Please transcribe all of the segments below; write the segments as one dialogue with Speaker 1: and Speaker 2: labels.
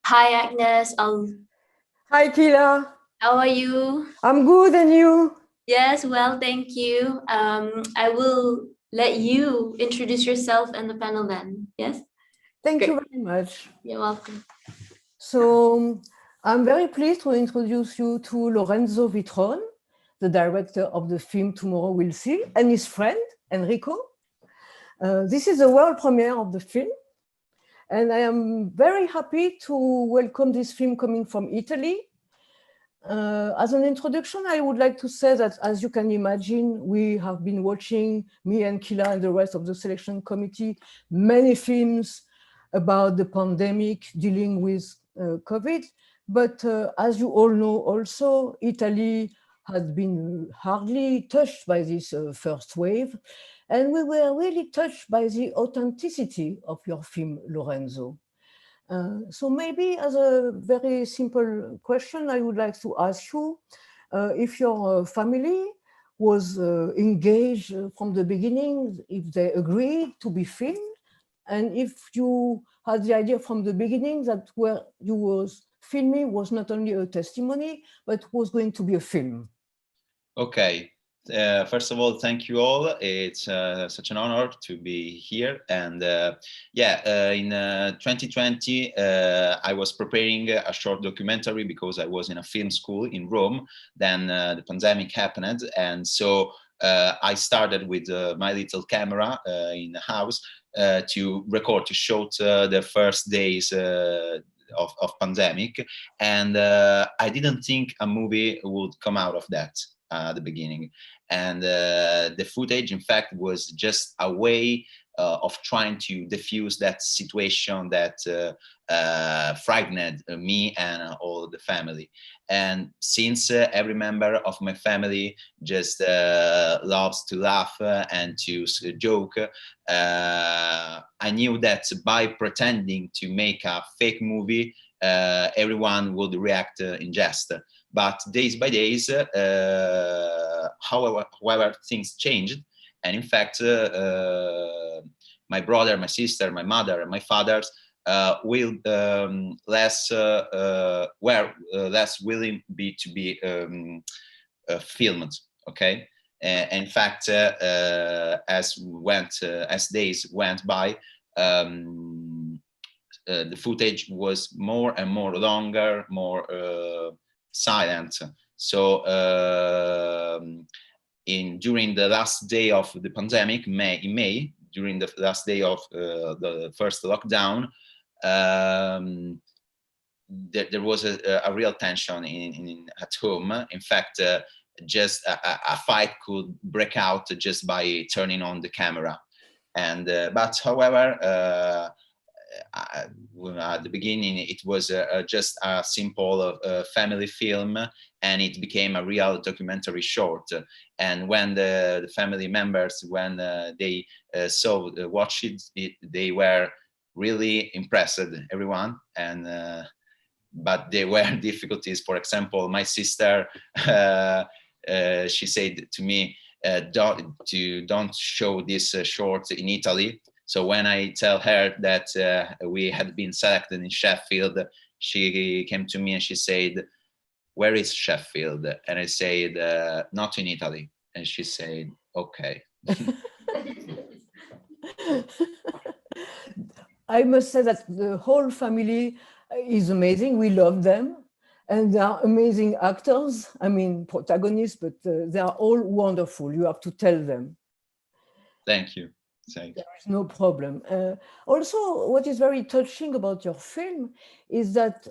Speaker 1: Hi Agnes,
Speaker 2: Hi, Kila.
Speaker 1: how are you?
Speaker 2: I'm good, and you?
Speaker 1: Yes, well, thank you. I will let you introduce yourself and the panel then. Yes?
Speaker 2: Thank you
Speaker 1: Great.
Speaker 2: very much.
Speaker 1: You're welcome.
Speaker 2: I'm very pleased to introduce you to Lorenzo Vitron, the director of the film Tomorrow We'll See, and his friend, Enrico. This is the world premiere of the film, and I am very happy to welcome this film coming from Italy. As an introduction, I would like to say that, as you can imagine, we have been watching, me and Kila and the rest of the selection committee, many films about the pandemic dealing with COVID. But as you all know also, Italy has been hardly touched by this first wave. And we were really touched by the authenticity of your film, Lorenzo. So maybe as a very simple question, I would like to ask you if your family was engaged from the beginning, if they agreed to be filmed, and if you had the idea from the beginning that where you was filming was not only a testimony, but was going to be a film.
Speaker 3: Okay. First of all, thank you all. It's such an honor to be here. And in 2020, I was preparing a short documentary because I was in a film school in Rome. Then the pandemic happened. And so I started with my little camera in the house to record, to shoot the first days of pandemic. And I didn't think a movie would come out of that. At the beginning, and the footage in fact was just a way of trying to diffuse that situation that frightened me and all the family. And since every member of my family just loves to laugh and to joke, I knew that by pretending to make a fake movie, everyone would react in jest. But days by days, however, things changed. And in fact, my brother, my sister, my mother, and my fathers were less willing to be filmed. Okay. In fact, as days went by, the footage was more and more longer, more silent. So during the last day of the pandemic, in May, during the last day of the first lockdown, there was a real tension at home. In fact, just a fight could break out just by turning on the camera. And but however, at the beginning it was just a simple family film, and it became a real documentary short. And when the family members, when they watched it, they were really impressed, everyone. And but there were difficulties. For example, my sister, she said to me, don't show this short in Italy. So when I tell her that we had been selected in Sheffield, she came to me and she said, "Where is Sheffield?" And I said, "Not in Italy." And she said, "Okay."
Speaker 2: I must say that the whole family is amazing. We love them. And they are amazing actors. I mean, protagonists, but they are all wonderful. You have to tell them.
Speaker 3: Thank you. There
Speaker 2: is no problem. Also, what is very touching about your film is that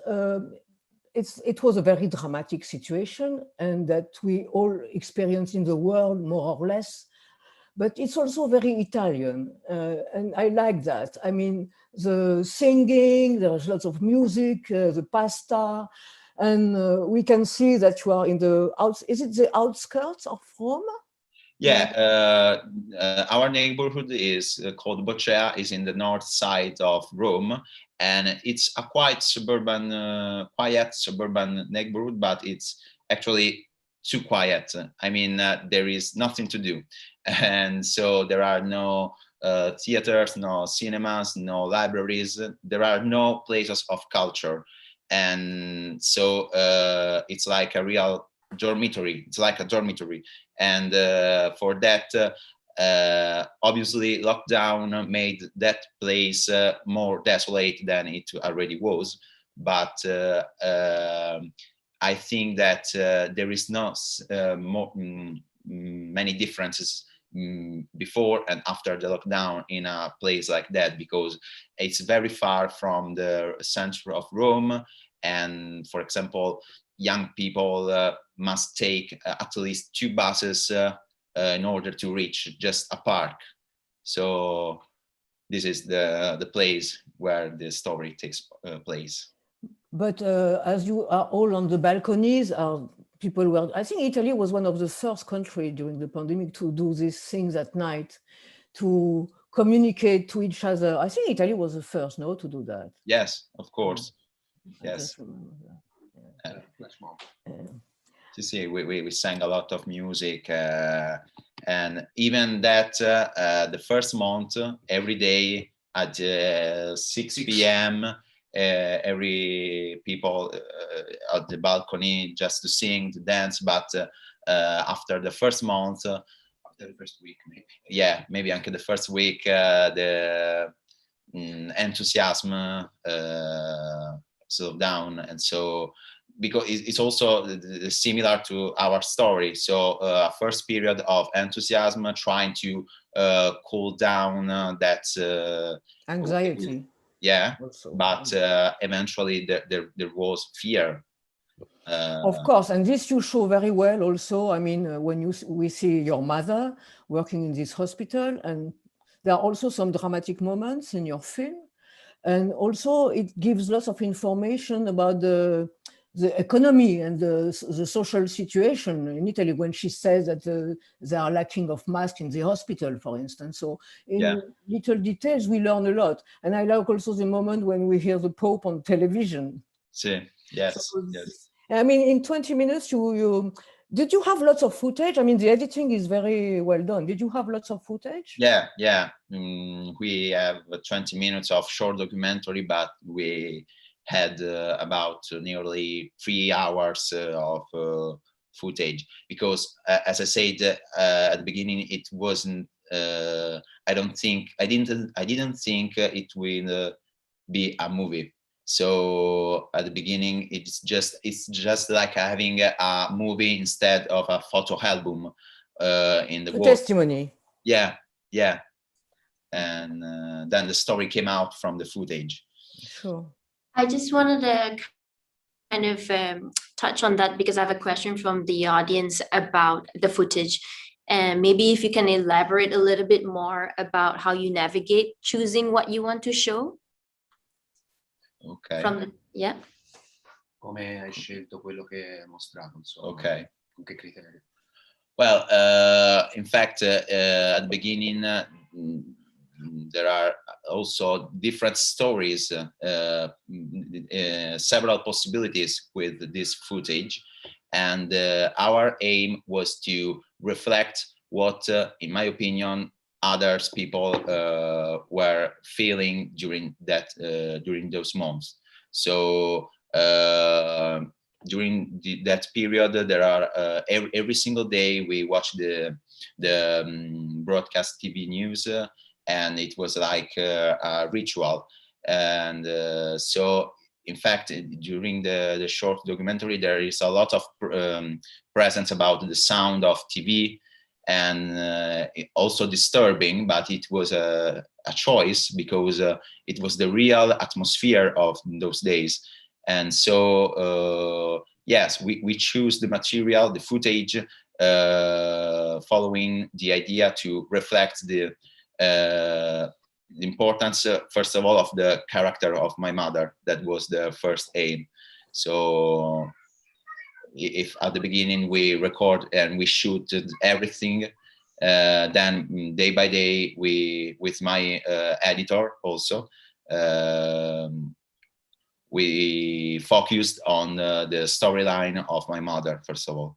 Speaker 2: it was a very dramatic situation, and that we all experience in the world, more or less. But it's also very Italian, and I like that. I mean, the singing, there's lots of music, the pasta, and we can see that you are in the is it the outskirts of Rome?
Speaker 3: Yeah, our neighborhood is called Bocea, is in the north side of Rome, and it's a quite quiet suburban neighborhood, but it's actually too quiet. I mean, there is nothing to do, and so there are no theaters, no cinemas, no libraries. There are no places of culture, and so it's like a real dormitory. It's like a dormitory, and for that, obviously, lockdown made that place more desolate than it already was. But I think that there is not many differences before and after the lockdown in a place like that, because it's very far from the center of Rome. And for example, young people must take at least 2 buses in order to reach just a park. So this is the place where the story takes place.
Speaker 2: But as you are all on the balconies, people were, I think Italy was one of the first countries during the pandemic to do these things at night, to communicate to each other. I think Italy was the first, no, to do that.
Speaker 3: Yes, of course.
Speaker 2: I
Speaker 3: Yes.
Speaker 2: just remember that.
Speaker 3: You see, we sang a lot of music, and even that the first month, every day at 6 p.m. Every people at the balcony just to sing, to dance. But after the first month, after the first week, maybe, yeah, maybe anche the first week, the enthusiasm slowed down, and so because it's also similar to our story. So first period of enthusiasm, trying to cool down that
Speaker 2: Anxiety.
Speaker 3: Yeah,
Speaker 2: Also.
Speaker 3: but eventually there was fear.
Speaker 2: Of course, and this you show very well also. I mean, when we see your mother working in this hospital, and there are also some dramatic moments in your film. And also it gives lots of information about the economy and the social situation in Italy, when she says that they are lacking of masks in the hospital, for instance. So in little details, we learn a lot. And I like also the moment when we hear the Pope on television.
Speaker 3: Yes,
Speaker 2: so,
Speaker 3: yes.
Speaker 2: I mean, in 20 minutes, did you have lots of footage? I mean, the editing is very well done. Did you have lots of footage?
Speaker 3: Yeah. We have 20 minutes of short documentary, but we had about nearly 3 hours of footage, because as I said at the beginning, it wasn't. I didn't think it will be a movie. So at the beginning, it's just like having a movie instead of a photo album in the world.
Speaker 2: Testimony.
Speaker 3: Yeah. And then the story came out from the footage.
Speaker 2: Sure.
Speaker 1: I just wanted to kind of touch on that, because I have a question from the audience about the footage. And maybe if you can elaborate a little bit more about how you navigate choosing what you want to show.
Speaker 3: Okay.
Speaker 4: Come hai scelto quello che hai mostrato, insomma?
Speaker 3: Okay.
Speaker 4: Con che criterio?
Speaker 3: Well, in fact, at the beginning, there are also different stories, several possibilities with this footage. And our aim was to reflect what, in my opinion, others people were feeling during those months. So during that period, there are every single day we watch the broadcast TV news, and it was like a ritual. And so, in fact, during the short documentary, there is a lot of presence about the sound of TV, and also disturbing, but it was a choice, because it was the real atmosphere of those days. And so yes, we choose the material, the footage, following the idea to reflect the importance, first of all, of the character of my mother. That was the first aim. So if at the beginning we record and we shoot everything, then day by day, we, with my editor also, we focused on the storyline of my mother, first of all.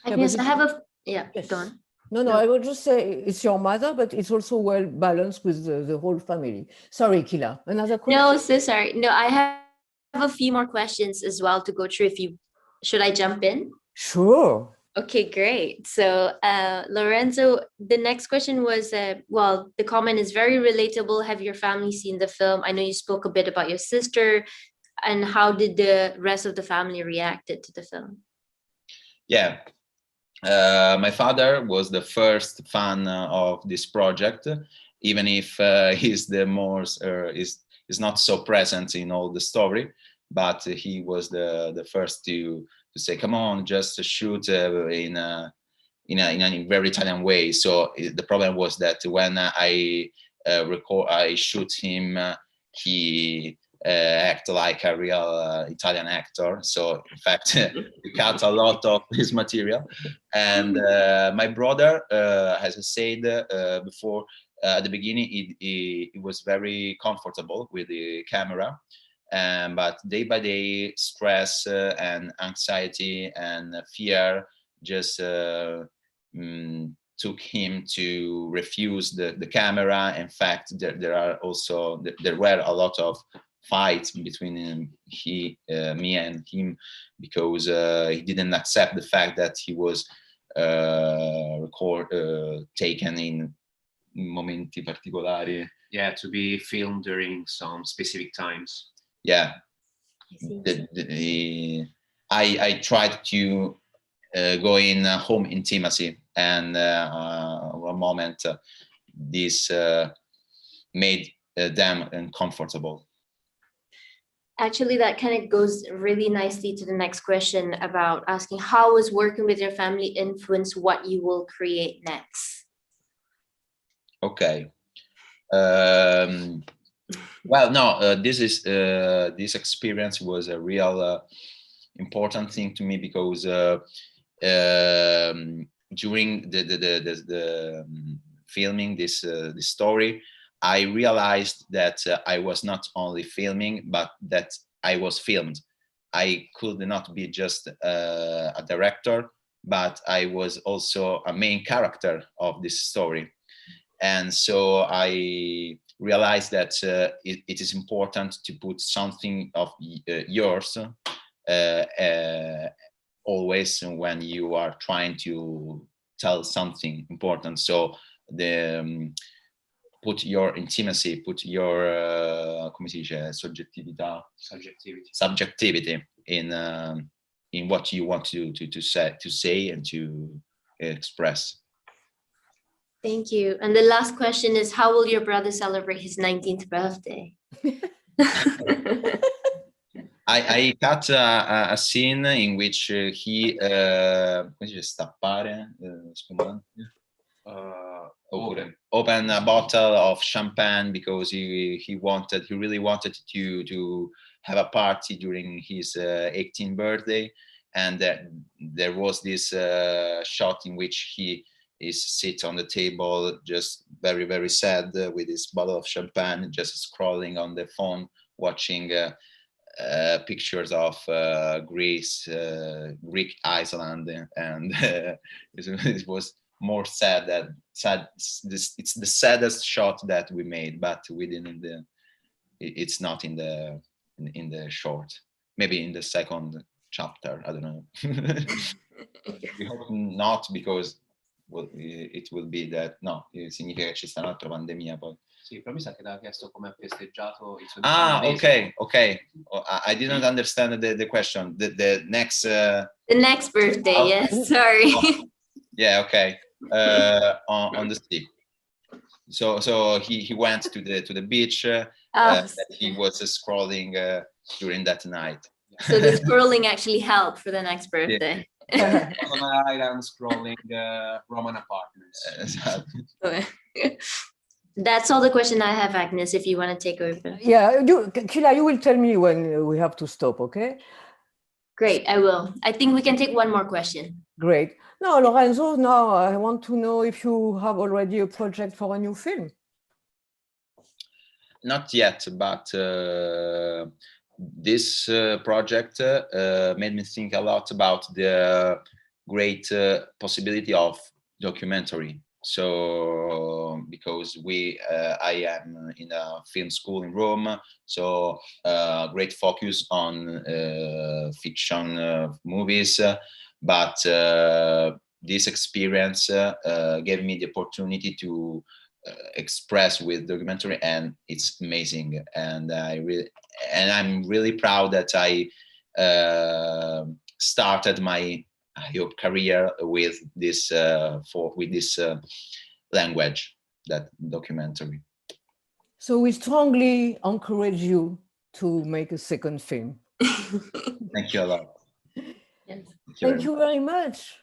Speaker 1: Agnes, I have
Speaker 2: Yes.
Speaker 1: go on.
Speaker 2: No,
Speaker 1: No.
Speaker 2: I would just say it's your mother, but it's also well balanced with the whole family. Sorry, Kila. Another question?
Speaker 1: No, so sorry. No, I have a few more questions as well to go through. Should I jump in?
Speaker 2: Sure.
Speaker 1: Okay, great. So, Lorenzo, the next question was, well, the comment is very relatable. Have your family seen the film? I know you spoke a bit about your sister, and how did the rest of the family reacted to the film?
Speaker 3: Yeah, my father was the first fan of this project, even if he's the most is not so present in all the story, but he was the first to say, "Come on, just shoot in a very Italian way." So the problem was that when I shoot him, he act like a real Italian actor. So in fact, we cut a lot of his material. And my brother, as I said before, at the beginning, he was very comfortable with the camera. But day by day, stress and anxiety and fear just took him to refuse the camera. In fact, there were a lot of fights between me and him, because he didn't accept the fact that he was taken in momenti particolari.
Speaker 4: Yeah, to be filmed during some specific times.
Speaker 3: Yeah,
Speaker 1: I see.
Speaker 3: I tried to go in home intimacy, and one moment this made them uncomfortable.
Speaker 1: Actually, that kind of goes really nicely to the next question about asking how was working with your family influence what you will create next?
Speaker 3: Okay. Well, no, this experience was a real important thing to me, because during the filming this story, I realized that I was not only filming, but that I was filmed. I could not be just a director, but I was also a main character of this story. And so I realized that it is important to put something of yours always when you are trying to tell something important. So put your intimacy, put your come si dice, subjectivity in what you want to say and to express.
Speaker 1: Thank you. And the last question is, how will your brother celebrate his 19th birthday?
Speaker 3: I cut a scene in which he come si dice, stappare spumante. Open a bottle of champagne, because he really wanted to have a party during his 18th birthday, and there was this shot in which he is sit on the table, just very, very sad, with this bottle of champagne, just scrolling on the phone, watching pictures of Greece, Greek Iceland, and it was more sad. It's the saddest shot that we made, but we didn't. It's not in the short. Maybe in the second chapter. I don't know. We hope not, because it will be that. No, significa che ci sarà un'altra pandemia poi.
Speaker 4: Sì, però mi sa che l'ha chiesto come ha festeggiato il suo
Speaker 3: okay. I didn't understand the question. The next.
Speaker 1: The next birthday,
Speaker 3: okay.
Speaker 1: yes. Sorry.
Speaker 3: Yeah, okay. On the sea. So he went to the beach. He was scrolling during that night.
Speaker 1: So the scrolling actually helped for the next birthday.
Speaker 4: Yeah. On an island scrolling Roman apartments.
Speaker 1: That's all the question I have, Agnes, if you want to take over.
Speaker 2: Yeah, Kila, you will tell me when we have to stop, okay?
Speaker 1: Great, I will. I think we can take one more question.
Speaker 2: Great. Now, Lorenzo, now I want to know if you have already a project for a new film.
Speaker 3: Not yet, but this project made me think a lot about the great possibility of documentary. So because I am in a film school in Rome, so great focus on fiction movies, but this experience gave me the opportunity to express with documentary, and it's amazing. And I'm really proud that I started my, I hope, career with this language, that documentary.
Speaker 2: So we strongly encourage you to make a second film.
Speaker 3: Thank you a lot.
Speaker 1: Yes.
Speaker 2: Thank you very much.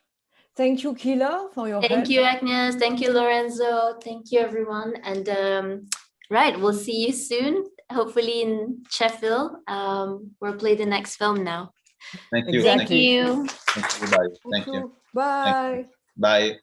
Speaker 2: Thank you, Kila, for your help.
Speaker 1: Thank you, Agnes. Thank you, Lorenzo. Thank you, everyone. And right, we'll see you soon, hopefully in Sheffield. We'll play the next film now.
Speaker 3: Thank you.
Speaker 2: Exactly.
Speaker 1: Thank you.
Speaker 3: Thank you. Bye. Thank you.
Speaker 2: Bye.
Speaker 3: Bye.